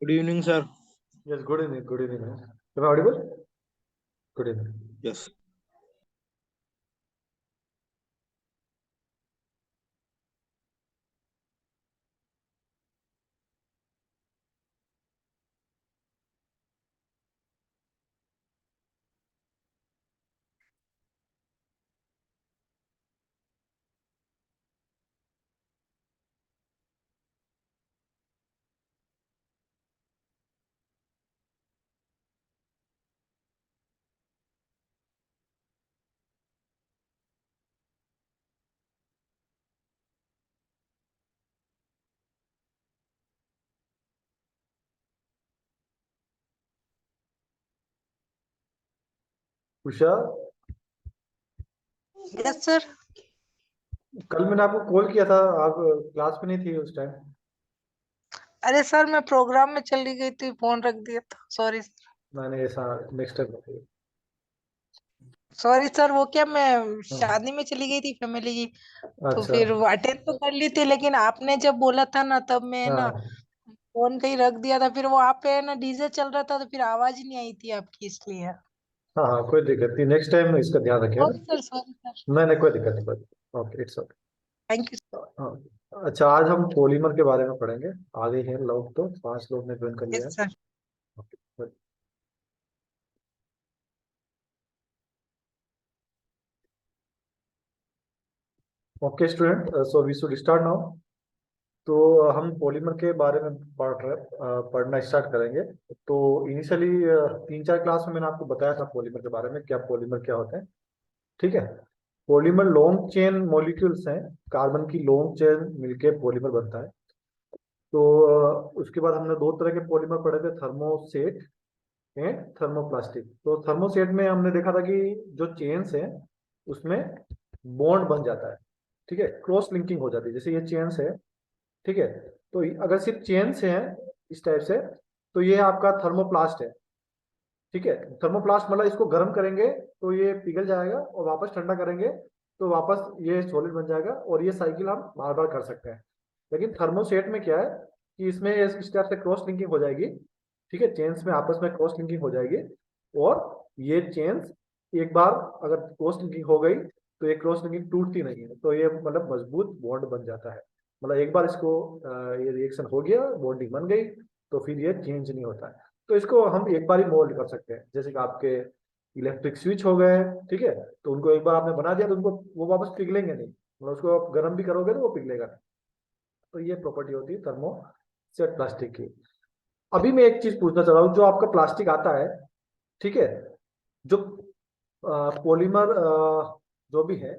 Good evening, sir. Yes, good evening. Good evening. Am I audible? Good evening. Yes. Usha, yes sir. कल मैंने आपको call किया था, आप क्लास में नहीं थी उस टाइम। अरे सर मैं प्रोग्राम में चली गई थी, फोन रख दिया था। सॉरी मैंने ऐसा नेक्स्ट टाइम बताइए। सॉरी सर, वो क्या मैं शादी में चली गई थी फैमिली की, तो अच्छा। फिर वो अटेंड तो कर ली थी, लेकिन आपने जब बोला था ना तब मैं ना हाँ फोन कहीं रख दिया था। फिर वो आप पे ना डीजे चल रहा था, तो फिर आवाज ही नहीं आई थी आपकी, इसलिए। हाँ हाँ, कोई दिक्कत नहीं, नेक्स्ट टाइम इसका ध्यान रखेगा। Sorry sir, sorry sir. नहीं नहीं, कोई दिक्कत नहीं, कोई दिक्कत। Okay, it's okay. Thank you. हाँ, अच्छा, आज हम पॉलीमर के बारे में पढ़ेंगे। आगे हैं लोग, तो 5 लोग ने ज्वाइन कर लिया यस है। Sir. Okay okay student, so we should start now. तो हम पॉलीमर के बारे में पढ़ना स्टार्ट करेंगे। तो इनिशियली 3-4 क्लास में मैंने आपको बताया था पॉलीमर के बारे में, क्या पॉलीमर क्या होते हैं। ठीक है। पॉलीमर लॉन्ग चेन मॉलिक्यूल्स हैं, कार्बन की लॉन्ग चेन मिलके पॉलीमर बनता है। तो उसके बाद हमने 2 तरह के पॉलीमर पढ़े थे, थर्मोसेट एंड थर्मोप्लास्टिक। तो थर्मोसेट में हमने देखा था कि जो चेन्स हैं उसमें बॉन्ड बन जाता है। ठीक है, क्रॉस लिंकिंग हो जाती है, जैसे ये चेन्स है। ठीक है। तो अगर सिर्फ चेन्स हैं इस टाइप से, तो ये आपका थर्मोप्लास्ट है। ठीक है। थर्मोप्लास्ट मतलब इसको गर्म करेंगे तो ये पिघल जाएगा, और वापस ठंडा करेंगे तो वापस ये सॉलिड बन जाएगा, और ये साइकिल हम बार बार कर सकते हैं। लेकिन थर्मोसेट में क्या है कि इसमें इस टाइप से क्रॉस लिंकिंग हो जाएगी। ठीक है, चेन्स में आपस में क्रॉस लिंकिंग हो जाएगी, और ये चेन्स एक बार अगर क्रॉस लिंकिंग हो गई तो ये क्रॉस लिंकिंग टूटती नहीं है, तो ये मतलब मजबूत बॉन्ड बन जाता है। मतलब एक बार इसको ये रिएक्शन हो गया, बॉन्डिंग बन गई, तो फिर ये चेंज नहीं होता है। तो इसको हम एक बार ही मोल्ड कर सकते हैं, जैसे कि आपके इलेक्ट्रिक स्विच हो गए। ठीक है। तो उनको एक बार आपने बना दिया तो उनको वो वापस पिघलेंगे नहीं, मतलब उसको आप गर्म भी करोगे तो वो पिघलेगा नहीं। तो ये प्रॉपर्टी होती है थर्मोसेट प्लास्टिक की। अभी मैं एक चीज पूछना चाह रहा हूँ, जो आपका प्लास्टिक आता है, ठीक है, जो पॉलीमर जो भी है,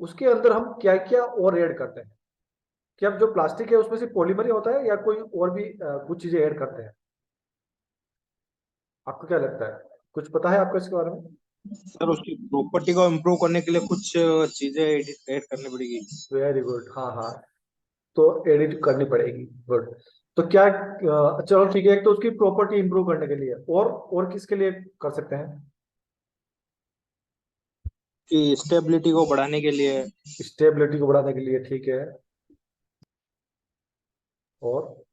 उसके अंदर हम क्या क्या और ऐड करते हैं? क्या जो प्लास्टिक है उसमें सिर्फ पॉलीमर ही होता है, या कोई और भी कुछ चीजें ऐड करते हैं? आपको क्या लगता है, कुछ पता है आपको इसके बारे में? सर, उसकी प्रॉपर्टी को इम्प्रूव करने के लिए कुछ चीजें ऐड करनी पड़ेगी। वेरी गुड, हाँ हाँ। तो एडिट करनी पड़ेगी, गुड। तो क्या चलो ठीक है, एक तो उसकी प्रॉपर्टी इंप्रूव करने के लिए, और किसके लिए कर सकते हैं? कि स्टेबिलिटी को बढ़ाने के लिए। स्टेबिलिटी को बढ़ाने के लिए, ठीक है। और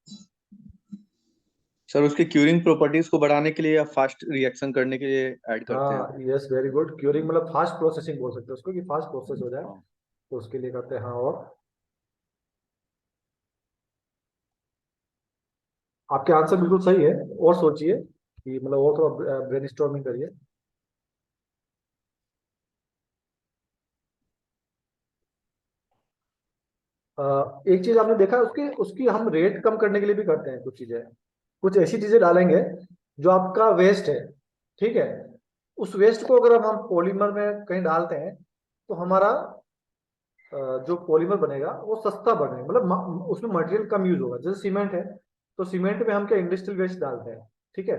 सर, उसकी क्यूरिंग प्रॉपर्टीज को बढ़ाने के लिए या फास्ट रिएक्शन करने के लिए ऐड करते हैं। हाँ, यस, वेरी गुड। क्यूरिंग मतलब फास्ट प्रोसेसिंग बोल सकते हैं उसको, कि फास्ट प्रोसेस हो जाए, हाँ। तो उसके लिए करते हैं। हाँ, और आपके आंसर बिल्कुल सही है, और सोचिए कि मतलब और थोड़ा ब्रेनस्टॉर्मिंग करिए। एक चीज आपने देखा है, उसकी उसकी हम रेट कम करने के लिए भी करते हैं कुछ चीजें। कुछ ऐसी चीजें डालेंगे जो आपका वेस्ट है। ठीक है। उस वेस्ट को अगर हम पॉलीमर में कहीं डालते हैं, तो हमारा जो पॉलीमर बनेगा वो सस्ता बनेगा, मतलब उसमें मटेरियल कम यूज होगा। जैसे सीमेंट है, तो सीमेंट में हम क्या इंडस्ट्रियल वेस्ट डालते हैं। ठीक है।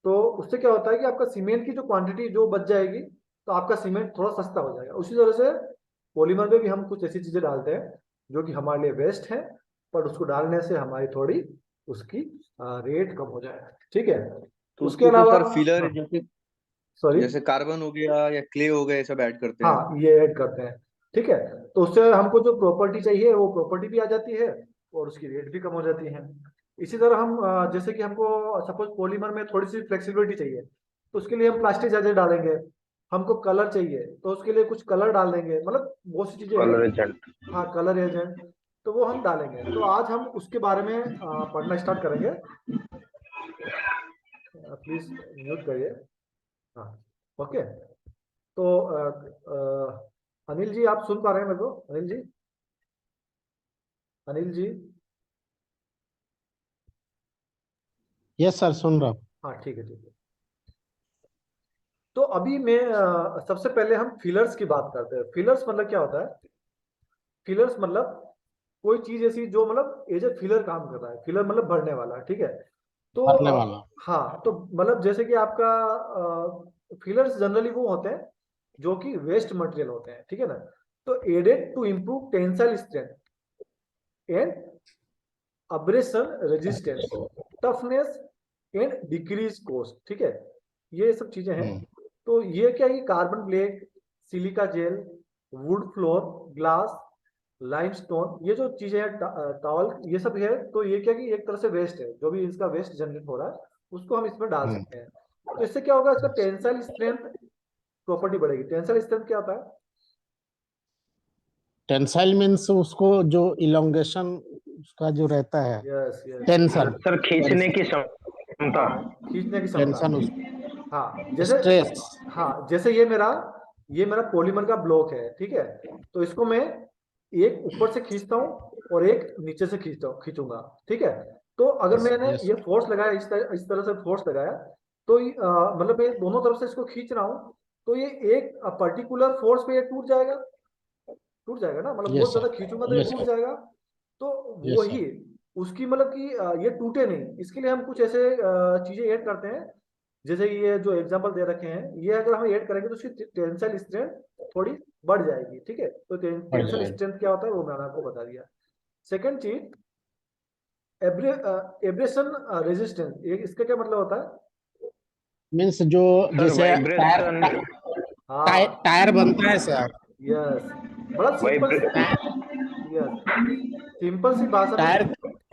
तो उससे क्या होता है कि आपका सीमेंट की जो क्वांटिटी जो बच जाएगी, तो आपका सीमेंट थोड़ा सस्ता हो जाएगा। उसी तरह से पॉलीमर में भी हम कुछ ऐसी चीजें डालते हैं जो कि हमारे लिए वेस्ट है, पर उसको डालने से हमारी थोड़ी उसकी रेट कम हो जाएगा। ठीक है। तो उसके उसके ऊपर अलावा, सर फिलर जैसे सॉरी, जैसे कार्बन हो गया या क्ले हो गए, सब ऐड करते हैं। हाँ, ये ऐड करते हैं। ठीक है। तो उससे हमको जो प्रॉपर्टी चाहिए वो प्रॉपर्टी भी आ जाती है, और उसकी रेट भी कम हो जाती है। इसी तरह हम जैसे कि हमको सपोज पॉलीमर में थोड़ी सी फ्लेक्सिबिलिटी चाहिए, तो उसके लिए हम प्लास्टिक एजेंट डालेंगे। हमको कलर चाहिए तो उसके लिए कुछ कलर डाल देंगे, मतलब बहुत सी चीजें हैं। Colour agent. हाँ, कलर एजेंट, तो वो हम डालेंगे। तो आज हम उसके बारे में पढ़ना स्टार्ट करेंगे। प्लीज म्यूट करिए। हाँ, ओके। तो अनिल जी, आप सुन पा रहे हैं मेरे को? अनिल जी, अनिल जी। यस सर, सुन रहा हूँ। हाँ, ठीक है, ठीक है। तो अभी मैं सबसे पहले हम फिलर्स की बात करते हैं। फिलर्स मतलब क्या होता है? फिलर्स मतलब कोई चीज ऐसी जो मतलब एज ए फिलर काम कर रहा है। फिलर मतलब भरने वाला, ठीक है। तो भरने वाला। हाँ, तो मतलब जैसे कि आपका फिलर्स जनरली वो होते हैं जो कि वेस्ट मटेरियल होते हैं, ठीक है ना। तो added to improve tensile strength and abrasion resistance, toughness and decrease cost, ठीक है। ये सब चीजें हैं। तो ये क्या है? Carbon black, silica gel, would floor, glass, limestone, ये जो चीजें हैं, टॉवल, ये सब है। तो ये क्या कि एक तरह से वेस्ट है, जो भी इसका वेस्ट जनरेट हो रहा है उसको हम इसमें डाल सकते हैं। तो इससे क्या होगा? इसका टेंसाइल स्ट्रेंथ प्रॉपर्टी बढ़ेगी। टेंसाइल स्ट्रेंथ क्या होता है? टेंसाइल मीन्स उसको जो इलोंगेशन उसका जो रहता है, यस, यस। टेंशन। सर खींचने की क्षमता। हाँ, खींचने की क्षमता। टेंशन, हाँ, जैसे, स्ट्रेस। हाँ, जैसे ये मेरा पॉलीमर का ब्लॉक है, ठीक है। तो इसको मैं एक ऊपर से खींचता हूँ और एक नीचे से खींचूंगा, ठीक है। तो अगर यस, मैंने यस, ये फोर्स लगाया, इस तरह से फोर्स लगाया, तो मतलब मैं दोनों तरफ से इसको खींच रहा हूँ, तो ये एक पर्टिकुलर फोर्स पे ये टूट जाएगा ना। मतलब बहुत यस ज्यादा सर, खींचूंगा तो ये यस टूट सर, जाएगा। तो यस सर। वही उसकी मतलब कि ये टूटे नहीं, इसके लिए हम कुछ ऐसे चीजें ऐड करते हैं। जैसे ये जो एग्जांपल दे रखे हैं, ये अगर हम ऐड करेंगे तो उसकी टेंसाइल स्ट्रेंथ थोड़ी बढ़ जाएगी, ठीक है। तो बढ़ टेंसाइल जाएगा। स्ट्रेंथ क्या होता है वो मैंने आपको बता दिया। सेकंड चीज, एब्रेशन रेजिस्टेंस, ये इसका क्या मतलब होता है? मीन्स जो सर जैसे वाइब्रेशन। हाँ, टायर बनता है सर। यस, बड़ा सिंपल। वाइब्रे यस, सिंपल सी भाषा में। टायर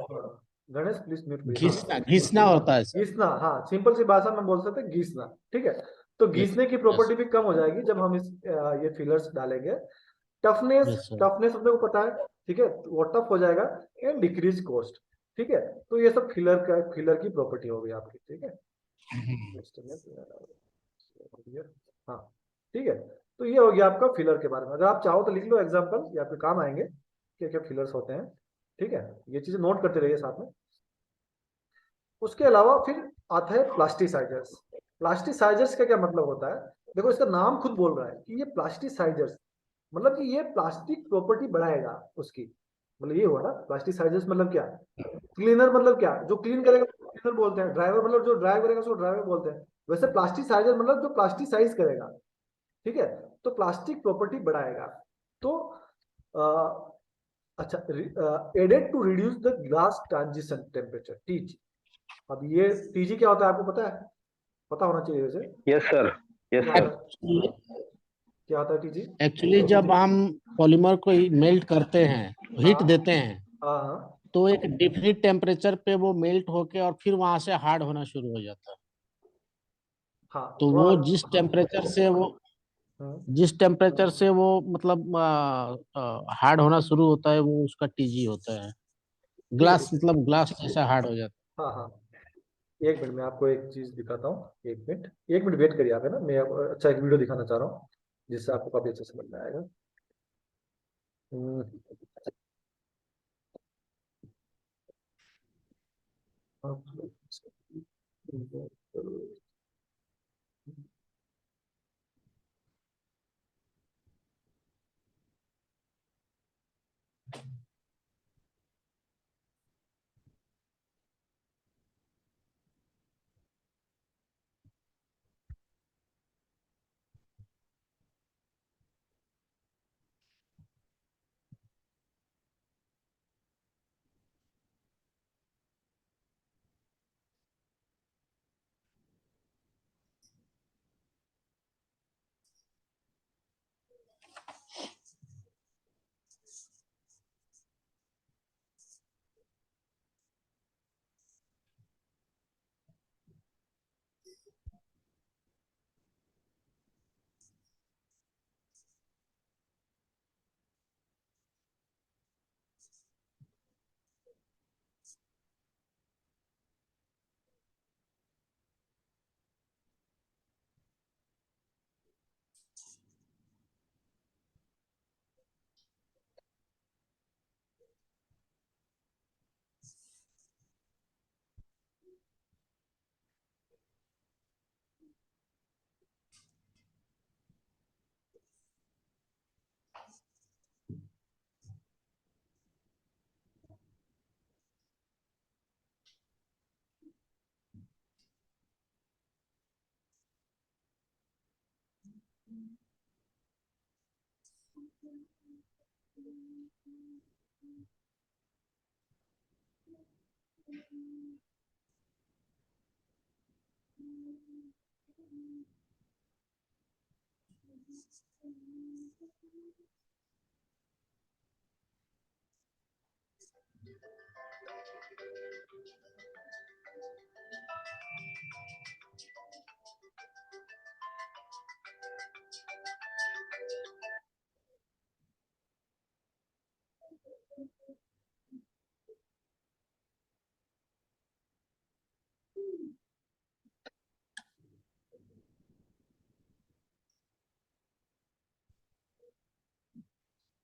हाँ, गणेश प्लीज म्यूट करिए। हाँ, घिसना घिसना होता है सर। घिसना, हाँ, सिंपल सी भाषा में बोल सकते हैं घिसना, ठीक है। तो यस, घिसने की यस, प्रॉपर्टी भी कम हो जाएगी जब हम ये फिलर्स डालेंगे। Toughness, yes sir. टफनेस अपने को पता है, ठीक है, वो टफ हो जाएगा। एंड डिक्रीज कॉस्ट, ठीक है। तो ये सब फिलर की प्रॉपर्टी हो गई आपकी, ठीक है। हाँ, ठीक है। तो ये हो गया आपका फिलर के बारे में। अगर आप चाहो तो लिख लो एग्जांपल, ये आपके काम आएंगे, क्या क्या फिलर्स होते हैं, ठीक है। ये चीजें नोट करते रहिए साथ में। उसके अलावा फिर आता है प्लास्टिसाइजर्स। प्लास्टिसाइजर्स का क्या मतलब होता है? देखो, इसका नाम खुद बोल रहा है कि ये प्लास्टिसाइजर्स, मतलब कि ये प्लास्टिक प्रॉपर्टी बढ़ाएगा उसकी। मतलब ये हुआ ना प्लास्टिसाइजर्स, मतलब क्या? क्लीनर मतलब क्या? जो क्लीन करेगा क्लीनर बोलते हैं। ड्राइवर मतलब जो ड्राइव करेगा उसको ड्राइवर बोलते हैं। वैसे प्लास्टिसाइजर मतलब जो प्लास्टिसाइज करेगा, ठीक है। तो प्लास्टिक प्रॉपर्टी बढ़ाएगा। तो अच्छा, added to reduce the glass transition temperature, TG. अब ये टीजी क्या होता है आपको पता है? पता होना चाहिए वैसे। Yes sir. यस क्या सर। होता है? क्या होता है टीजी? एक्चुअली जब हम पॉलीमर को मेल्ट करते हैं, हीट हाँ, देते हैं, हाँ, हाँ, तो एक डिफिनिट टेम्परेचर पे वो मेल्ट होके और फिर वहां से हार्ड होना शुरू हो जाता है। हाँ, तो थोड़ा, वो हाँ, हम्म, जिस टेम्परेचर से वो मतलब हार्ड होना शुरू होता है, वो उसका टीजी होता है। ठीक है, ग्लास ठीक है। मतलब ग्लास जैसा हार्ड हो जाता हाँ, हाँ, एक मिनट में आपको एक चीज दिखाता हूँ। एक मिनट वेट करिए आप, है ना। मैं अच्छा एक वीडियो दिखाना चाह रहा हूँ जिससे आपको काफी अच्छे से समझ में आएगा। हम्म,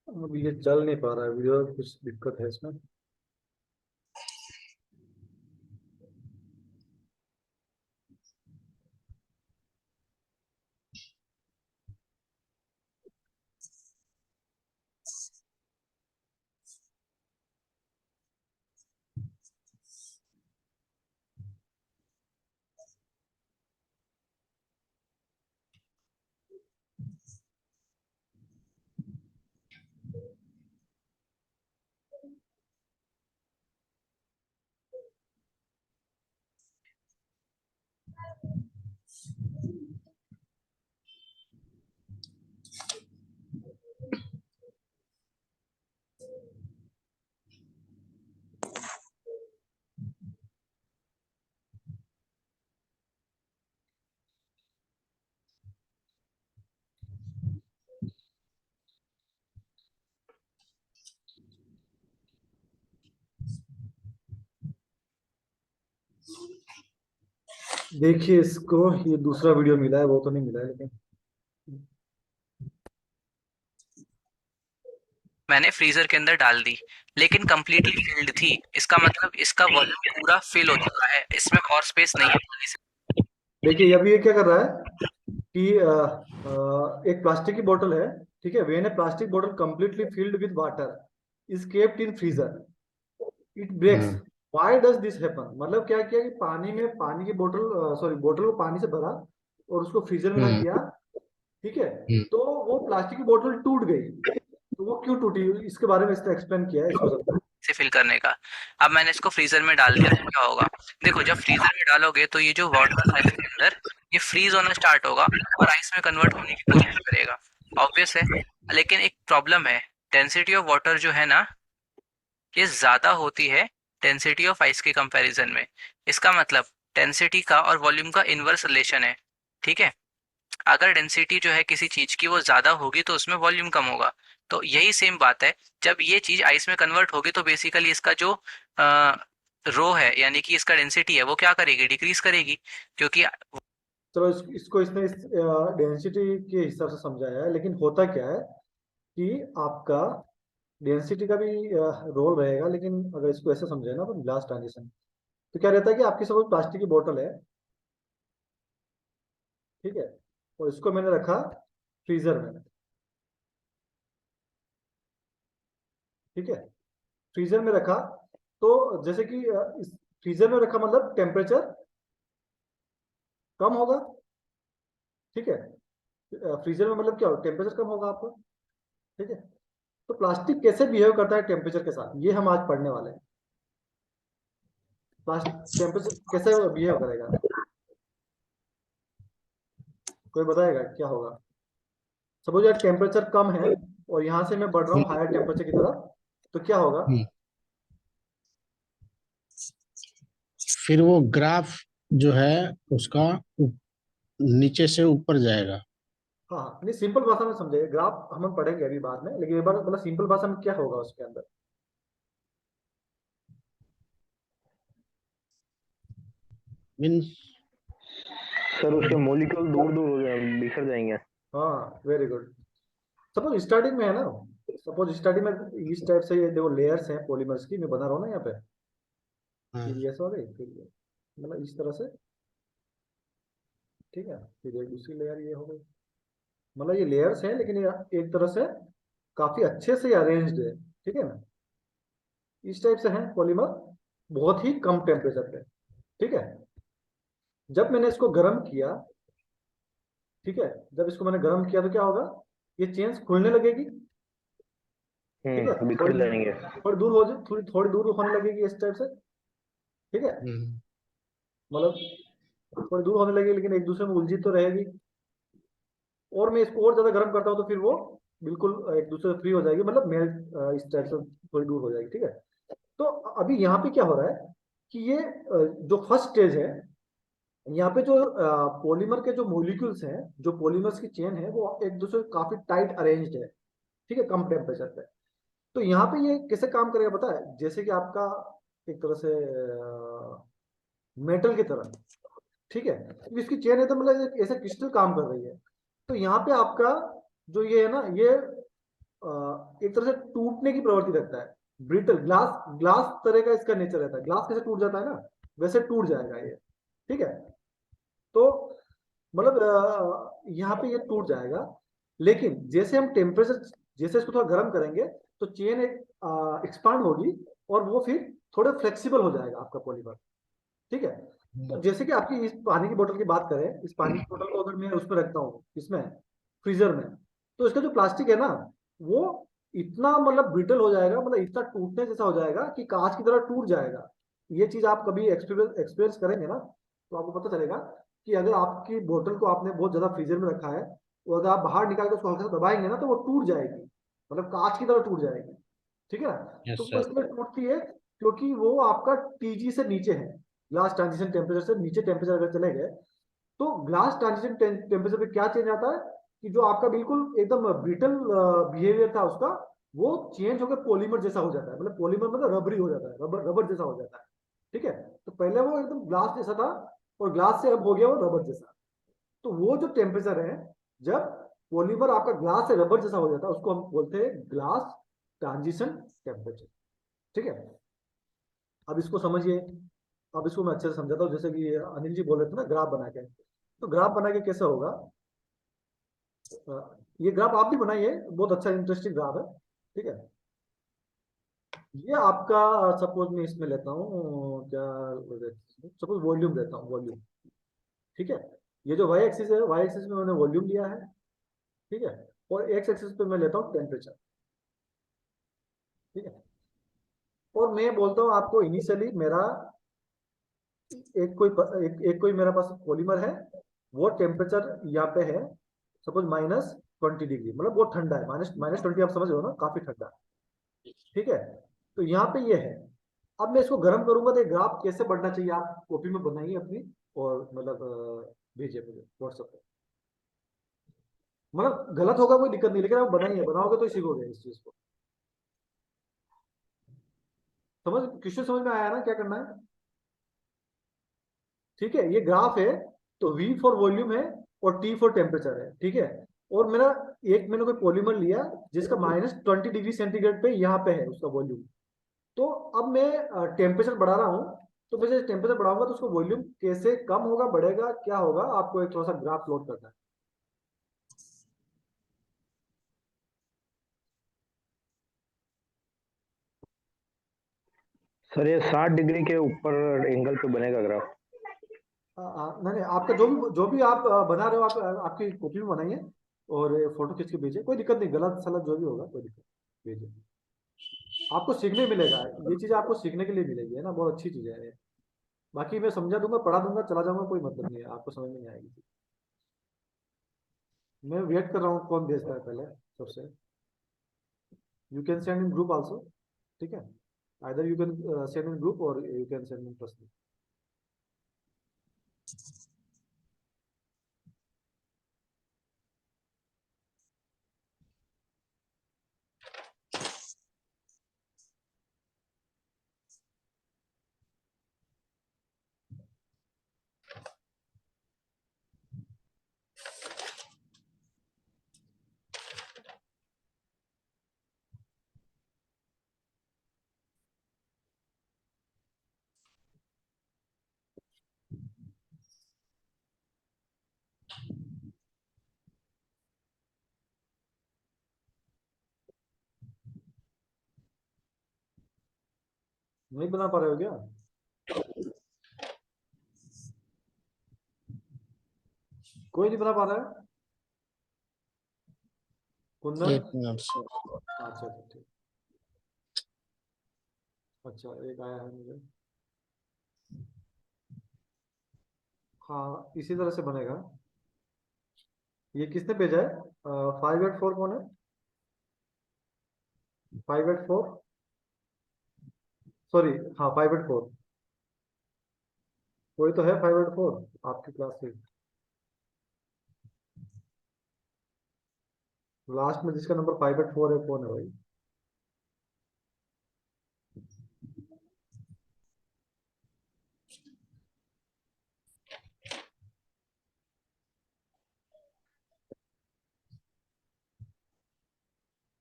अब ये चल नहीं पा रहा है वीडियो, कुछ दिक्कत है इसमें। देखिए इसको, ये दूसरा वीडियो मिला है, वो तो नहीं मिला है लेकिन मैंने फ्रीजर के अंदर डाल दी लेकिन कंप्लीटली फिल्ड थी, इसका मतलब इसका वॉल्यूम पूरा फिल हो चुका है, इसमें और स्पेस नहीं है पानी से। देखिए अभी ये क्या कर रहा है कि एक प्लास्टिक की बोतल है, ठीक है, when a plastic bottle completely filled with water is kept in freezer, it breaks, why does this happen. मतलब क्या किया कि पानी में, पानी की बोतल, सॉरी बोतल को पानी से भरा और उसको फ्रीजर में रख दिया, ठीक है, तो वो प्लास्टिक की बोतल टूट गई। तो वो क्यों टूटी, इसके बारे में इसने एक्सप्लेन किया है, इसको समझो। से फिल करने का। अब मैंने इसको फ्रीजर में डाल दिया तो क्या होगा, देखो जब फ्रीजर में डालोगे तो ये जो वाटर है इसके अंदर ये फ्रीज होना स्टार्ट होगा और आइस में कन्वर्ट होने की कोशिश करेगा, ऑब्वियस है। लेकिन एक प्रॉब्लम है, डेंसिटी ऑफ वाटर जो है ना ये ज्यादा होती है डेंसिटी ऑफ आइस के कंपैरिजन में। इसका मतलब डेंसिटी का और वॉल्यूम का इनवर्स रिलेशन है, ठीक है। अगर डेंसिटी जो है किसी चीज की वो ज्यादा होगी तो उसमें वॉल्यूम कम होगा। तो यही सेम बात है, जब ये चीज आइस में कन्वर्ट होगी तो बेसिकली इसका जो रो है यानी कि इसका डेंसिटी है वो क्या करेगी, डिक्रीज करेगी, क्योंकि चलो इसको इसने इस डेंसिटी के हिसाब से समझाया है, लेकिन होता क्या है कि आपका डेंसिटी का भी रोल रहेगा, लेकिन अगर इसको ऐसे समझे ना तो ग्लास ट्रांजिशन, तो क्या रहता है कि आपकी सपोज प्लास्टिक की बोतल है, ठीक है, और इसको मैंने रखा फ्रीजर में, ठीक है, फ्रीजर में रखा, तो जैसे कि इस फ्रीजर में रखा मतलब टेम्परेचर कम होगा, ठीक है, फ्रीजर में मतलब क्या होगा, टेम्परेचर कम होगा आपका, ठीक है। तो प्लास्टिक कैसे बिहेव करता है टेम्परेचर के साथ, ये हम आज पढ़ने वाले हैं। प्लास्टिक टेम्परेचर कैसे बिहेव करेगा, कोई बताएगा क्या होगा। सपोज यार टेम्परेचर कम है और यहाँ से मैं बढ़ रहा हूँ हायर टेम्परेचर की तरफ, तो क्या होगा, फिर वो ग्राफ जो है उसका नीचे से ऊपर जाएगा। हाँ हाँ, नहीं सिंपल भाषा में समझे, ग्राफ हम पढ़ेंगे अभी बाद में, लेकिन एक बार मतलब सिंपल भाषा में क्या होगा उसके अंदर। मीन्स सर उसके मॉलिक्यूल दूर दूर हो जाए, बिखर जाएंगे। हाँ वेरी गुड। सपोज स्टार्टिंग में है ना, सपोज स्टार्टिंग में इस टाइप से, ये देखो लेयर्स हैं पॉलीमर्स की, मैं बना रहा हूँ ना यहाँ पे, फिर ये ऐसा हो गई, फिर ये मतलब इस तरह से, ठीक है, फिर एक दूसरी लेयर ये हो गई, मतलब ये लेयर्स हैं लेकिन ये एक तरह से काफी अच्छे से अरेंज्ड है, ठीक है ना। इस टाइप से है पॉलीमर, बहुत ही कम टेम्परेचर पे, ठीक है। जब मैंने इसको गर्म किया, ठीक है, जब इसको मैंने गर्म किया तो क्या होगा, ये चेन्स खुलने लगेगी, ठीक है, बिखर जाएंगे। थोड़ी दूर हो जाए, थोड़ी दूर होने लगेगी इस टाइप से, ठीक है, मतलब थोड़ी दूर होने लगेगी लेकिन एक दूसरे में उलझी तो रहेगी। और मैं इसको और ज्यादा गर्म करता हूँ तो फिर वो बिल्कुल एक दूसरे से फ्री हो जाएगी, मतलब मेल्ट इस टाइप से थोड़ी दूर हो जाएगी, ठीक है। तो अभी यहाँ पे क्या हो रहा है कि ये जो फर्स्ट स्टेज है, यहाँ पे जो पॉलीमर के जो मॉलिक्यूल्स हैं, जो पॉलीमर्स की चेन है, वो एक दूसरे काफी टाइट अरेंज्ड है, ठीक है, कम टेम्परेचर पे। तो यहाँ पे ये कैसे काम करेगा पता है, जैसे कि आपका एक तरह से मेटल की तरह, ठीक है, तो इसकी चेन है तो मतलब ऐसे क्रिस्टल काम कर रही है। तो यहाँ पे आपका जो ये है ना, ये एक तरह से टूटने की प्रवृत्ति रखता है, ब्रिटल ग्लास, ग्लास तरह का इसका नेचर रहता है। ग्लास कैसे टूट जाता है ना, वैसे टूट जाएगा ये, ठीक है। तो मतलब यहाँ पे ये टूट जाएगा, लेकिन जैसे हम टेम्परेचर, जैसे इसको थोड़ा गर्म करेंगे तो चेन एक्सपांड होगी और वो फिर थोड़े फ्लेक्सिबल हो जाएगा आपका पॉलीमर, ठीक है। तो जैसे कि आपकी इस पानी की बोतल की बात करें, इस पानी की बोतल को अगर मैं उसमें रखता हूँ, इसमें फ्रीजर में, तो इसका जो प्लास्टिक है ना, वो इतना मतलब ब्रिटल हो जाएगा, मतलब इतना टूटने जैसा हो जाएगा कि कांच की तरह टूट जाएगा। ये चीज आप कभी एक्सपीरियंस करेंगे ना, तो आपको पता चलेगा कि अगर आपकी बोतल को आपने बहुत ज्यादा फ्रीजर में रखा है, और अगर आप बाहर निकाल के उसको हल्का सा दबाएंगे ना, तो वो टूट जाएगी, मतलब कांच की तरह टूट जाएगी, ठीक है ना। तो वो इसलिए टूटती है क्योंकि वो आपका टीजी से नीचे है, ग्लास ट्रांजिशन टेम्परेचर से नीचे टेम्परेचर अगर चले गए, तो ग्लास ट्रांजिशन टेम्परेचर पे क्या चेंज आता है कि जो आपका बिल्कुल एकदम ब्रिटल बिहेवियर था उसका, वो चेंज होकर पॉलीमर जैसा हो जाता है, मतलब पॉलीमर मतलब रबरी हो जाता है, रबर रबर जैसा हो जाता है, ठीक है। तो पहले वो एकदम ग्लास जैसा था और ग्लास से अब हो गया वो रबर जैसा। तो वो जो टेम्परेचर है, जब पॉलीमर आपका ग्लास से रबर जैसा हो जाता है, उसको हम बोलते हैं ग्लास ट्रांजिशन टेम्परेचर, ठीक है। अब इसको समझिए, अब इसको मैं अच्छे से समझाता हूँ, जैसे कि अनिल जी बोल रहे थे ना ग्राफ बना के, तो ग्राफ बना के कैसे होगा, ये ग्राफ आप भी बनाइए, बहुत अच्छा इंटरेस्टिंग ग्राफ है, ठीक है। ये आपका सपोज मैं इसमें लेता हूँ क्या, सपोज वॉल्यूम लेता हूँ, वॉल्यूम, ठीक है। ये जो वाई एक्सिस है, वाई एक्सिस में मैंने वॉल्यूम लिया है, ठीक है, और एक्स एक्सिस पे मैं लेता हूँ टेम्परेचर, ठीक है। और मैं बोलता हूँ आपको इनिशियली मेरा एक कोई मेरे पास पॉलीमर है, वो टेम्परेचर यहाँ पे है सपोज -20 डिग्री, मतलब बहुत ठंडा है, -20 आप समझ रहे हो ना, काफी ठंडा, ठीक है। तो यहाँ पे ये है, अब मैं इसको गर्म करूंगा तो ये ग्राफ कैसे बढ़ना चाहिए, आप कॉपी में बनाइए अपनी, और मतलब भेजिए मुझे व्हाट्सएप पे। मतलब गलत होगा कोई दिक्कत नहीं, लेकिन आप बनाइए, बनाओगे तो सीखोगे इस चीज को। समझ, क्वेश्चन समझ में आया ना क्या करना है, ठीक है। ये ग्राफ है, तो V फॉर वॉल्यूम है और T फॉर टेम्परेचर है, ठीक है। और मैंने कोई पॉलीमर लिया जिसका -20 डिग्री सेंटीग्रेड पे यहाँ पे है उसका वॉल्यूम। तो अब मैं टेम्परेचर बढ़ा रहा हूँ, तो मैं जैसे टेम्परेचर बढ़ाऊंगा तो उसका वॉल्यूम कैसे कम होगा, बढ़ेगा, क्या होगा, आपको एक थोड़ा सा ग्राफ प्लॉट करना है। सर ये 60 डिग्री के ऊपर एंगल पे बनेगा ग्राफ। नहीं नहीं, आपका जो भी आप बना रहे हो, आप आपकी कॉपी में बनाइए और फोटो खींच के भेजिए, कोई दिक्कत नहीं, गलत सलत जो भी होगा कोई दिक्कत, भेजिए। आपको सीखने मिलेगा, ये चीजें आपको सीखने के लिए मिलेगी, है ना, बहुत अच्छी चीज है ये। बाकी मैं समझा दूंगा, पढ़ा दूंगा, चला जाऊंगा, कोई मतलब नहीं है, आपको समझ में नहीं आएगी। मैं वेट कर रहा हूँ कौन भेजता है पहले सबसे। You can send in group also, ठीक है, either you can send in group और you can send in personal. नहीं बना पा रहे हो क्या, कोई नहीं बना पा रहा है, कुंदन, एक मिनट से अच्छा अच्छा ठीक। अच्छा, एक आया है मुझे। हाँ, इसी तरह से बनेगा। ये किसने भेजा है? 584 कौन है? 584, सॉरी, हाँ 584, कोई तो है 584 आपकी क्लास से। लास्ट में जिसका नंबर 584 है कौन है भाई?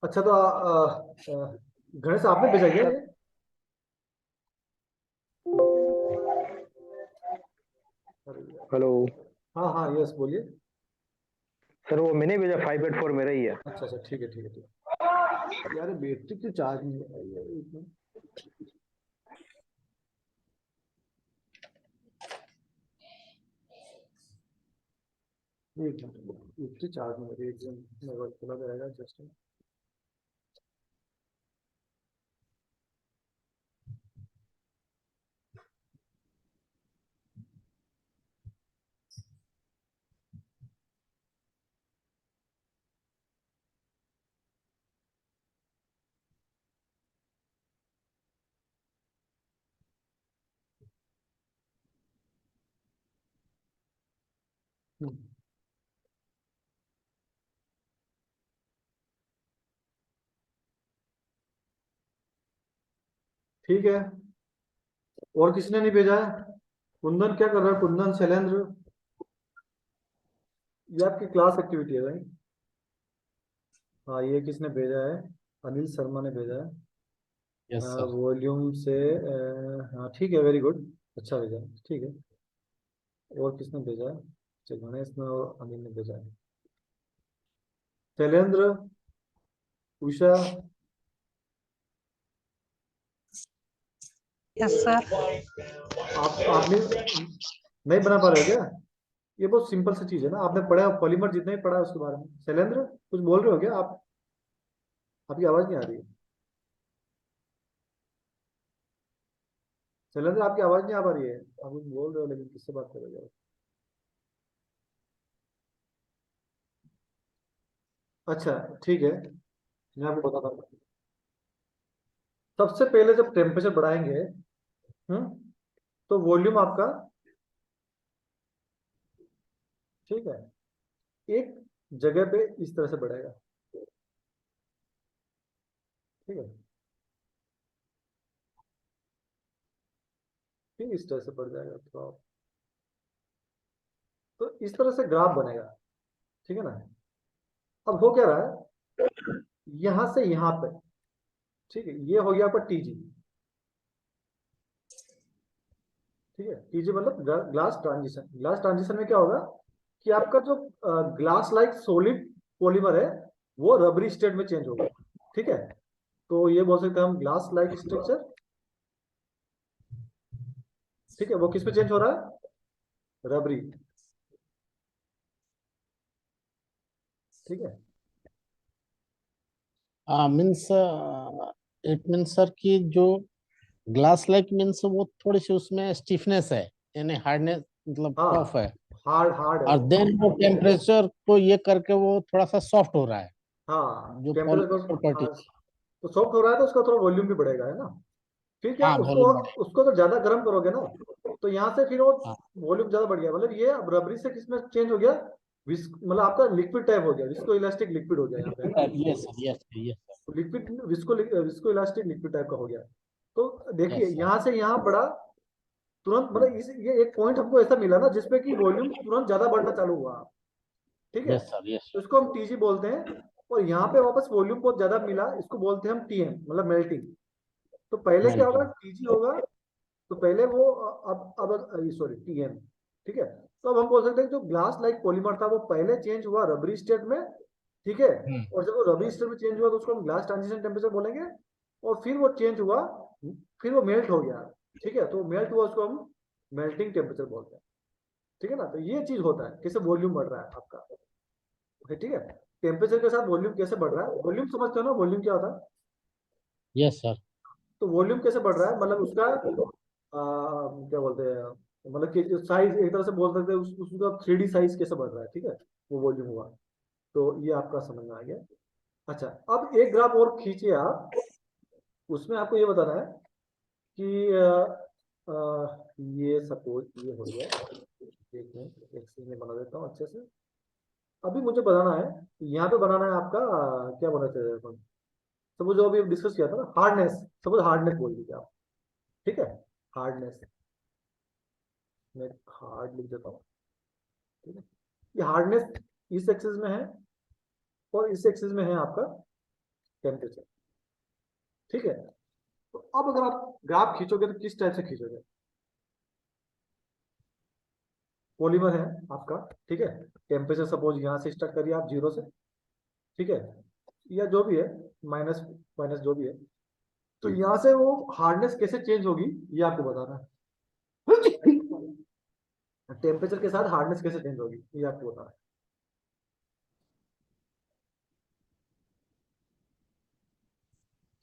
अच्छा, तो गणेश आपने भेजा क्या ये? अरे यार। हेलो हाँ हाँ, यस बोलिए। सर, वो मैंने भेजा 584 मेरा ही है। अच्छा अच्छा, ठीक है ठीक है ठीक है। यार बैटरी क्यों चार्ज नहीं है यार, एक मिनट। बैटरी चार्ज नहीं हो रही, एकदम मोबाइल खुला रहेगा जस्ट। ठीक है, और किसने नहीं भेजा है? कुंदन क्या कर रहा है? कुंदन, शैलेंद्र, ये आपकी क्लास एक्टिविटी है भाई। हाँ, ये किसने भेजा है? अनिल शर्मा ने भेजा है। Yes sir. वॉल्यूम से हाँ ठीक है, वेरी गुड, अच्छा भेजा है, ठीक है। और किसने भेजा है? अच्छा, गणेश ने और अनिल ने भेजा है। Shailendra, Usha, yes sir. आपने नहीं बना पा रहे हो क्या? ये बहुत सिंपल सी चीज है ना, आपने पढ़ा पॉलीमर जितना ही पढ़ा है उसके बारे में। शैलेंद्र, कुछ बोल रहे हो क्या आप? आपकी आवाज नहीं आ रही है। शैलेंद्र, आपकी आवाज नहीं आ पा रही है, आप कुछ बोल रहे हो लेकिन किससे बात कर रहे हो? अच्छा, ठीक है, मैं आपको बताता हूँ। सबसे पहले जब टेम्परेचर बढ़ाएंगे, हम्म, तो वॉल्यूम आपका, ठीक है, एक जगह पे इस तरह से बढ़ेगा, ठीक है, फिर इस तरह से बढ़ जाएगा तो इस तरह से ग्राफ बनेगा, ठीक है ना। अब हो क्या रहा है, यहां से यहां पे, ठीक है, ये हो गया आपका टीजी, ठीक है। टीजी मतलब ग्लास ट्रांजिशन। ग्लास ट्रांजिशन में क्या होगा कि आपका जो ग्लास लाइक सॉलिड पॉलीमर है वो रबरी स्टेट में चेंज होगा, ठीक है। तो ये बोल सकते हैं हम ग्लास लाइक स्ट्रक्चर, ठीक है। वो किस पे चेंज हो रहा है? रबरी, ठीक है। मीन्स इट मीन्स सर कि जो ग्लास लाइक मीन्स वो थोड़ी सी उसमें स्टिफनेस है, यानी हार्डनेस, मतलब हाँ, टफ है। हार्ड हार्ड है और वो। देन वो टेम्परेचर को ये करके वो थोड़ा सा सॉफ्ट हो रहा है, हाँ, जो टेम्परेचर प्रॉपर्टी। हाँ, तो सॉफ्ट हो रहा है तो उसका थोड़ा वॉल्यूम भी बढ़ेगा, है ना। फिर क्या, हाँ, उसको वॉल्यूम बढ़े। उसको तो ज्यादा गर्म करोगे ना, तो यहाँ से फिर वो हाँ, वॉल्यूम ज्यादा बढ़ गया, मतलब ये अब रबरी से किसमें चेंज हो गया? मतलब आपका लिक्विड टाइप हो गया, विस्को इलास्टिक लिक्विड हो गया यहाँ पे, है ना। Yes sir, yes yes liquid visco elastic liquid type का हो गया। तो देखिए, यस सर, यहाँ से यहाँ बढ़ा तुरंत, मतलब ये एक पॉइंट हमको ऐसा मिला ना जिसपे कि वॉल्यूम तुरंत ज्यादा बढ़ना चालू हुआ, ठीक है। यस सर, यस तो इसको हम टीजी बोलते हैं। और यहाँ पे वापस वॉल्यूम बहुत ज्यादा मिला, इसको बोलते हैं हम टीएम, मतलब मेल्टिंग। तो पहले क्या होगा? मेल्टिंग। टीजी होगा, तो पहले वो अब सॉरी टीएम, ठीक है। तो अब हम बोल सकते हैं कि जो ग्लास लाइक पॉलीमर था वो पहले चेंज हुआ रबरी स्टेट में, ठीक है। और जब वो रबरी स्टेट में चेंज हुआ तो उसको हम ग्लास ट्रांजिशन टेम्परेचर बोलेंगे। और फिर वो चेंज हुआ, फिर वो मेल्ट हो गया, ठीक है। तो मेल्ट हुआ, उसको हम मेल्टिंग टेम्परेचर बोलते हैं, ठीक है ना। तो ये चीज होता है, कैसे वॉल्यूम बढ़ रहा है आपका, ठीक है। टेम्परेचर के साथ वॉल्यूम कैसे बढ़ रहा है? वॉल्यूम समझते हो ना, वॉल्यूम क्या होता है? Yes sir. तो वॉल्यूम कैसे बढ़ रहा है, मतलब उसका क्या बोलते हैं, मतलब कि साइज एक तरह से बोल सकते हैं उसका 3D साइज कैसे बढ़ रहा है, ठीक है, वो वॉल्यूम हुआ। तो ये आपका समझ में आ गया। अच्छा, अब एक ग्राफ और खींचिए आप, उसमें आपको ये बताना है कि ये सपोज ये हो गया, एक मिनट एक्सेल में बना देता हूँ अच्छे से। अभी मुझे बताना है, यहाँ पे बनाना है आपका क्या बोलना चाहिए अपन, सपोज जो अभी डिस्कस किया था ना, हार्डनेस, सपोज हार्डनेस बोल दीजिए आप, ठीक है, हार्डनेस, मैं हार्ड लिख देता हूँ, ठीक है। ये हार्डनेस इस एक्सिस में है और इस एक्सिस में है आपका टेम्परेचर, ठीक है। तो अब अगर आप ग्राफ खींचोगे तो किस टाइप से खींचोगे, पॉलीमर है आपका, ठीक है, टेम्परेचर सपोज यहाँ से स्टार्ट करिए आप 0 से, ठीक है, या जो भी है माइनस माइनस जो भी है, तो यहाँ से वो हार्डनेस कैसे चेंज होगी ये आपको बताना है। टेम्परेचर के साथ हार्डनेस कैसे चेंज होगी ये आपको बताना है।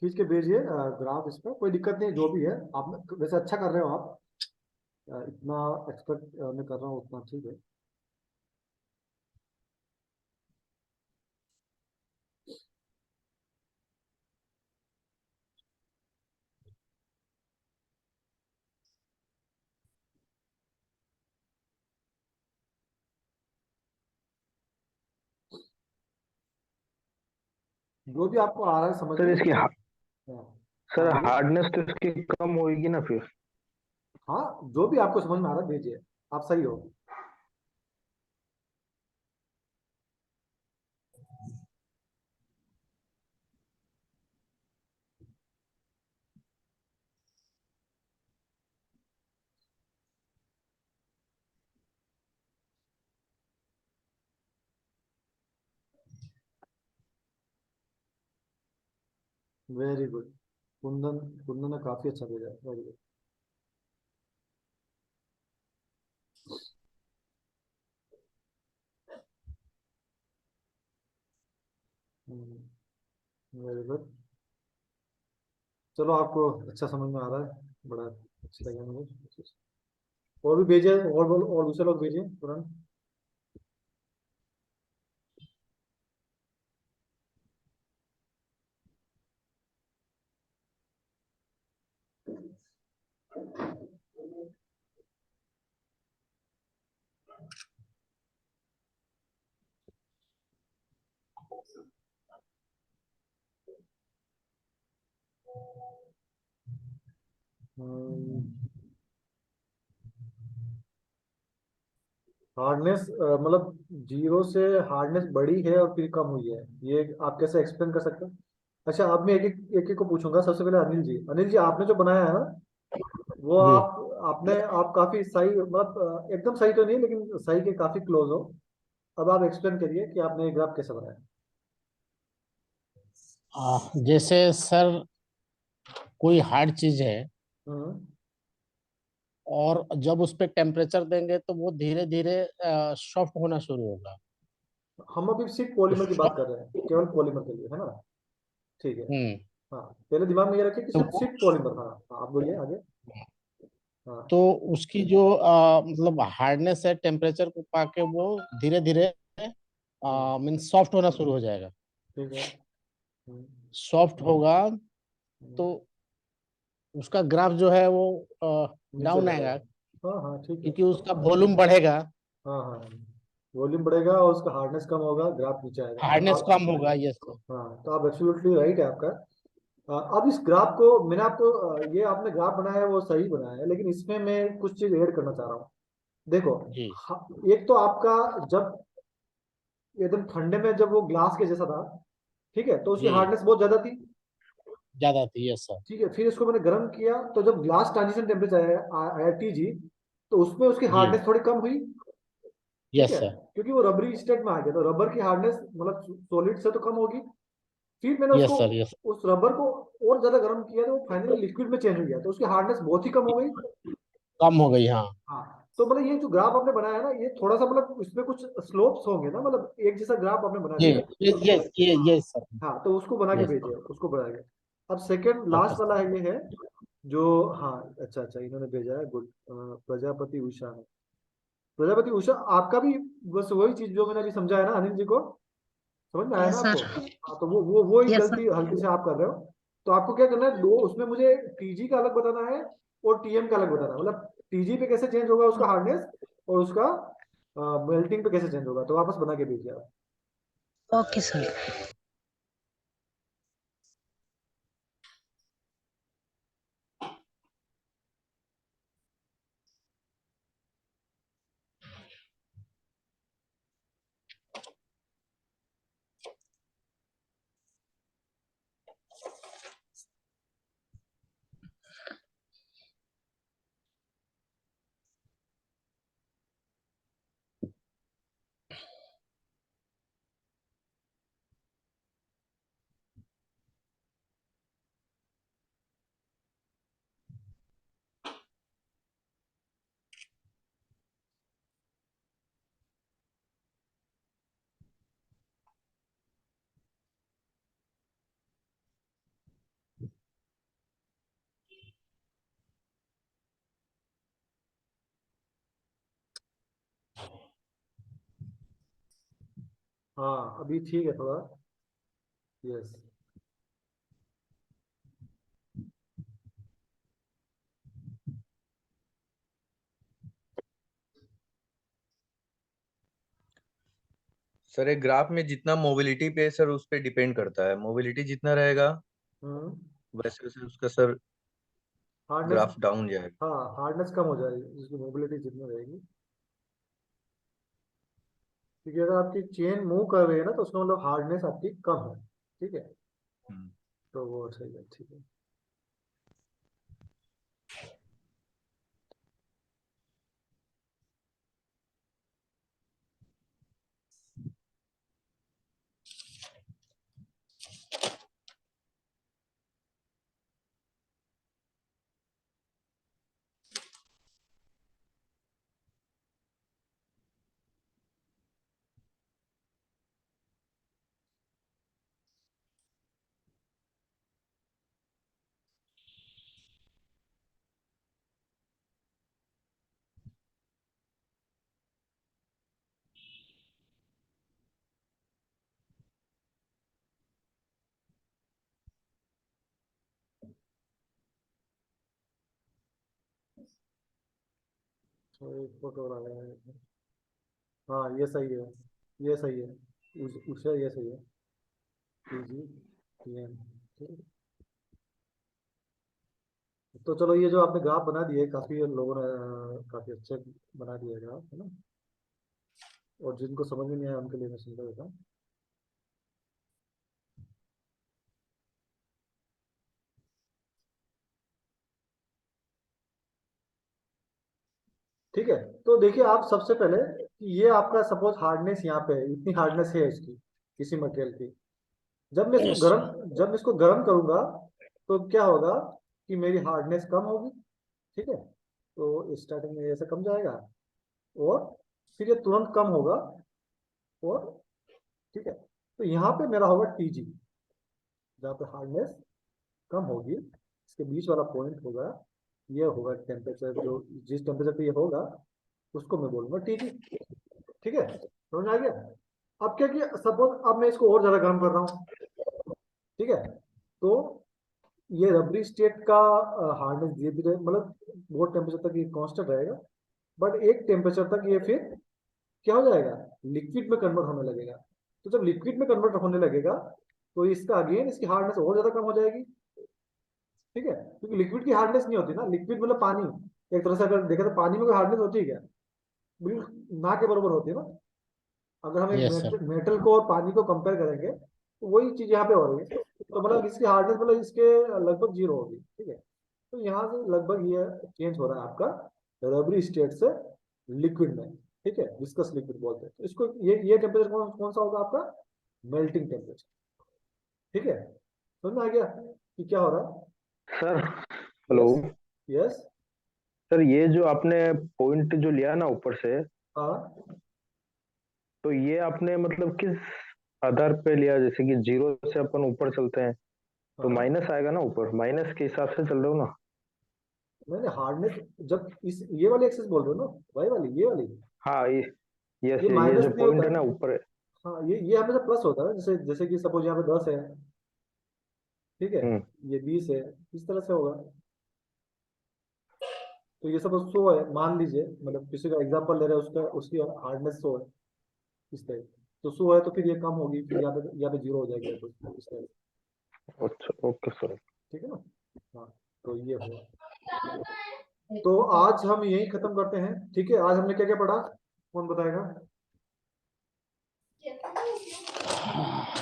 खींच के भेजिए ग्राफ, इस पर कोई दिक्कत नहीं, जो भी है आप वैसे अच्छा कर रहे हो आप, इतना एक्सपेक्ट मैं कर रहा हूँ उतना ठीक है। जो भी आपको आ रहा है समझ सर में। इसकी हाँ, सर बोलिए। हार्डनेस तो इसकी कम होगी ना फिर? हाँ, जो भी आपको समझ में आ रहा है भेजिए, आप सही हो। वेरी गुड, कुंदन, कुंदन ने काफी अच्छा भेजा, वेरी गुड। वेरी गुड, चलो आपको अच्छा समझ में आ रहा है, बड़ा अच्छा लगा मुझे। और भी भेजिए, और दूसरे लोग भेजिए तुरंत। हार्डनेस मतलब 0 से हार्डनेस बढ़ी है और फिर कम हुई है, ये आप कैसे एक्सप्लेन कर सकते हैं? अच्छा, अब मैं एक एक को पूछूंगा। सबसे पहले अनिल जी, अनिल जी आपने जो बनाया है ना, वो जी आप काफी सही, मतलब एकदम सही तो नहीं लेकिन सही के काफी क्लोज हो। अब आप एक्सप्लेन करिए कि आपने ये ग्राफ कैसे बनाया। जैसे सर कोई हार्ड चीज है हम्म। और जब उस पे टेम्परेचर देंगे तो वो धीरे धीरे सॉफ्ट होना शुरू होगा। हम अभी सिर्फ तो पॉलीमर की बात कर रहे हैं, केवल पॉलीमर के लिए, है ना? ठीक है। हम्म हाँ, पहले दिमाग में ये रखिए कि तो सिर्फ पॉलीमर। हाँ हाँ, आप बोलिए आगे। हाँ। तो उसकी जो मतलब हार्डनेस है टेम्परेचर को पाके वो धीरे धीरे मीन्स सॉफ्ट होना शुरू हो जाएगा। ठीक है। हम्म, सॉफ्ट होगा तो उसका ग्राफ जो है वो नीचे डाउन जा आएगा, जाएगा। हाँ हाँ, ठीक है। क्योंकि उसका वॉल्यूम बढ़ेगा, हाँ हाँ, वॉल्यूम बढ़ेगा और उसका हार्डनेस कम होगा, ग्राफ नीचे आएगा। हार्डनेस आप, कम होगा। Yes sir. हाँ, तो आप एब्सोल्युटली राइट है आपका। अब इस ग्राफ को मैंने आपको ये आपने ग्राफ बनाया है वो सही बनाया है, लेकिन इसमें मैं कुछ चीज ऐड करना चाह रहा हूँ। देखो, जी एक तो आपका जब एकदम ठंडे में जब वो ग्लास के जैसा था, ठीक है, तो उसकी जी हार्डनेस बहुत ज्यादा थी, ज्यादा थी। Yes sir. ठीक है। फिर इसको मैंने गर्म किया तो जब ग्लास ट्रांजिशन टेम्परेचर आया TG, तो उसमें उसकी जी हार्डनेस थोड़ी कम हुई, ठीक यस है, सर। क्योंकि वो रबरी स्टेट में आ गया, तो रबर की हार्डनेस मतलब सॉलिड से तो कम होगी। फिर मैंने उसको, यस सर। यस उस रबर को और ज्यादा गर्म किया तो वो फाइनली लिक्विड में चेंज हो गया, तो उसकी हार्डनेस बहुत ही कम हो गई। कम हो गई हाँ। हाँ, तो मतलब ये जो ग्राफ आपने बनाया है ना, ये थोड़ा सा मतलब इसमें कुछ स्लोप्स होंगे ना, मतलब एक जैसा ग्राफ आपने बना ये दिया। ये ये ये हाँ ये सर। हाँ, तो उसको बना के यस भेजिए, उसको बना के। अब सेकंड ओके लास्ट सर। वाला है, ये है जो, हाँ अच्छा अच्छा इन्होंने भेजा है, गुड। प्रजापति उषा है, प्रजापति उषा आपका भी बस वही चीज जो मैंने अभी समझाया ना अनिल जी को, समझ में आया ना यस आपको? सर। हाँ, तो वो ही यस सर। गलती हल्की से आप कर रहे हो। तो आपको क्या करना है, दो उसमें मुझे टीजी का अलग बताना है और टीएम का अलग बताना है, मतलब टीजी पे कैसे चेंज होगा उसका हार्डनेस और उसका मेल्टिंग पे कैसे चेंज होगा, तो वापस बना के भेजिए आप। Okay sir. हाँ अभी ठीक है थोड़ा। यस। सर एक ग्राफ में जितना मोबिलिटी पे सर उस पे डिपेंड करता है, मोबिलिटी जितना रहेगा हम्म। वैसे वैसे उसका सर हार्डनेस। ग्राफ डाउन जाएगा। हाँ हार्डनेस कम हो जाएगी उसकी मोबिलिटी जितनी रहेगी, क्योंकि अगर आपकी चेन मूव कर रही है ना तो उसका मतलब हार्डनेस आपकी कम है। ठीक है, हम्म। तो वो सही है, ठीक है। तो एक फोटो लगाया है। हाँ ये सही है, ये सही है, उषा ये सही है। जी TM, ठीक है। तो चलो ये जो आपने ग्राफ बना दिए, काफी लोगों ने काफी अच्छे बना दिए ग्राफ, है ना? और जिनको समझ में नहीं आया उनके लिए मैं समझा देता हूँ। ठीक है, तो देखिए आप सबसे पहले कि ये आपका सपोज हार्डनेस यहाँ पे है, इतनी हार्डनेस है इसकी किसी मटेरियल की। Yes sir. जब मैं इसको गर्म करूंगा तो क्या होगा कि मेरी हार्डनेस कम होगी। ठीक है, तो स्टार्टिंग में ऐसे कम जाएगा और फिर ये तुरंत कम होगा और, ठीक है, तो यहाँ पे मेरा होगा टीजी, जहाँ पे हार्डनेस कम होगी, इसके बीच वाला पॉइंट होगा, ये होगा टेम्परेचर, जो जिस टेम्परेचर पे ये होगा उसको मैं बोलूंगा टीजी। ठीक है, समझ में आ गया? अब क्या किया, सपोज अब मैं इसको और ज्यादा गर्म कर रहा हूँ। ठीक है, तो ये रबरी स्टेट का हार्डनेस धीरे धीरे, मतलब बहुत टेम्परेचर तक ये कांस्टेंट रहेगा, बट एक टेम्परेचर तक ये फिर क्या हो जाएगा, लिक्विड में कन्वर्ट होने लगेगा। तो जब लिक्विड में कन्वर्ट होने लगेगा तो इसका अगेन इसकी हार्डनेस और ज्यादा कम हो जाएगी। ठीक है, क्योंकि लिक्विड की हार्डनेस नहीं होती ना, लिक्विड मतलब पानी, एक तरह से अगर देखा तो पानी में कोई हार्डनेस होती है क्या? बिल्कुल ना के बराबर होती है ना। अगर हम एक यस सर। मेटल को और पानी को कंपेयर करेंगे तो वही चीज यहाँ पे हो रही है, तो मतलब इसकी हार्डनेस मतलब इसके लगभग जीरो होगी। ठीक है, तो यहाँ से लगभग ये चेंज हो रहा है आपका रबरी स्टेट से लिक्विड में। ठीक है, विस्कस लिक्विड बोलते हैं, तो इसको ये टेम्परेचर कौन कौन सा होगा आपका, मेल्टिंग टेम्परेचर। ठीक है, समझ में आ गया कि क्या हो रहा सर है? हेलो। यस। यस। सर ये जो आपने पॉइंट जो लिया ना ऊपर से, हाँ तो ये आपने मतलब किस आधार पे लिया, जैसे कि जीरो से अपन ऊपर चलते हैं तो माइनस आएगा ना ऊपर, माइनस के हिसाब से चल रहे हो ना। मैंने हार्डनेस जब इस ये वाली एक्सेस बोल रहे हो ना, वाई वाली, ये वाली, हाँ ये यस, ये ये माइनस जो नहीं पॉइंट होता है ना है। ऊपर। हाँ, ये हमेशा प्लस होता है, जैसे जैसे कि सपोज यहाँ पे 10 है, ठीक है, ये 20 है, इस तरह से होगा। तो ये सब 100 है मान लीजिए, मतलब किसी का एग्जांपल ले रहे हैं, उसका उसकी हार्डनेस 100 है इस तरह। तो 100 है तो फिर ये कम होगी, फिर यहाँ पे 0 हो जाएगी, तो इस तरह से, अच्छा ओके सर। ठीक है ना। हाँ, तो ये हुआ। तो आज हम यही खत्म करते हैं, ठीक है। आज हमने क्या क्या पढ़ा, कौन बताएगा?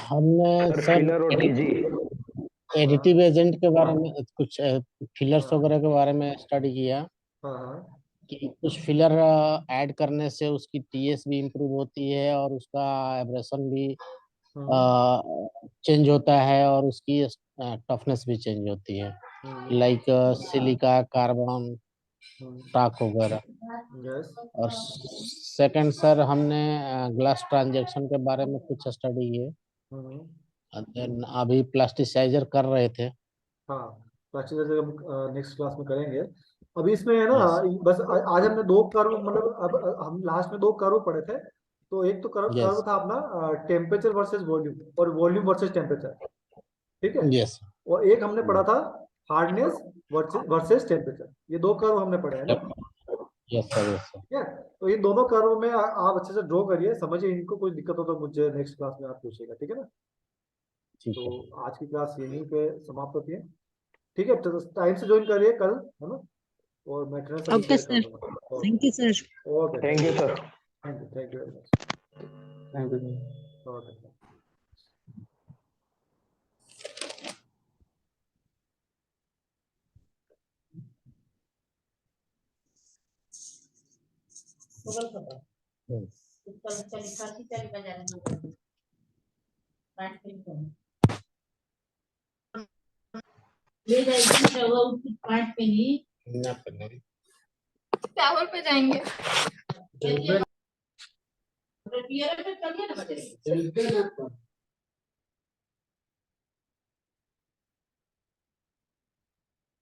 हमने सर सर फिलर और टीजी। एडिटिव एजेंट के बारे में कुछ फिलर्स हाँ। वगैरह के बारे में स्टडी किया हाँ हाँ कि कुछ फिलर ऐड करने से उसकी टीएस भी इम्प्रूव होती है और उसका एब्रेशन भी चेंज होता है और उसकी टफनेस भी चेंज होती है, लाइक सिलिका, कार्बन, टाक वगैरह। यस। और सेकंड सर हमने ग्लास ट्रांजैक्शन के बारे में कुछ स्टडी किए। देन अभी प्लास्टिसाइजर कर रहे थे। हाँ, प्लास्टिक सर्जरी हम नेक्स्ट क्लास में करेंगे। अभी इसमें है ना, यस बस आज हमने 2 कर्व, मतलब अब हम लास्ट में 2 कर्व पढ़े थे। तो एक तो कर्व यस था अपना टेम्परेचर वर्सेस वॉल्यूम, और वॉल्यूम वर्सेस टेम्परेचर, ठीक है। यस और एक हमने पढ़ा था हार्डनेस वर्सेस टेम्परेचर। ये 2 कर्व हमने पढ़े हैं ना, यस सर, यस सर। ठीक है। तो ये दोनों कर्व में आप अच्छे से ड्रॉ करिए, समझिए इनको, कोई दिक्कत हो तो मुझे नेक्स्ट क्लास में आप पूछिएगा, ठीक है ना। ठीक तो है। आज की क्लास यहीं पे समाप्त होती है, ठीक है। तो टाइम से ज्वाइन करिए कल, है ना। और मेटेरियल सभी ओके शेयर कर सर, दूंगा। Thank you sir. Okay, thank you sir. Thank you very much. Thank you. Okay. ले जाएगी वो उसकी पार्ट पे ही टावर पे जाएंगे। पे चलिए ना बच्चे।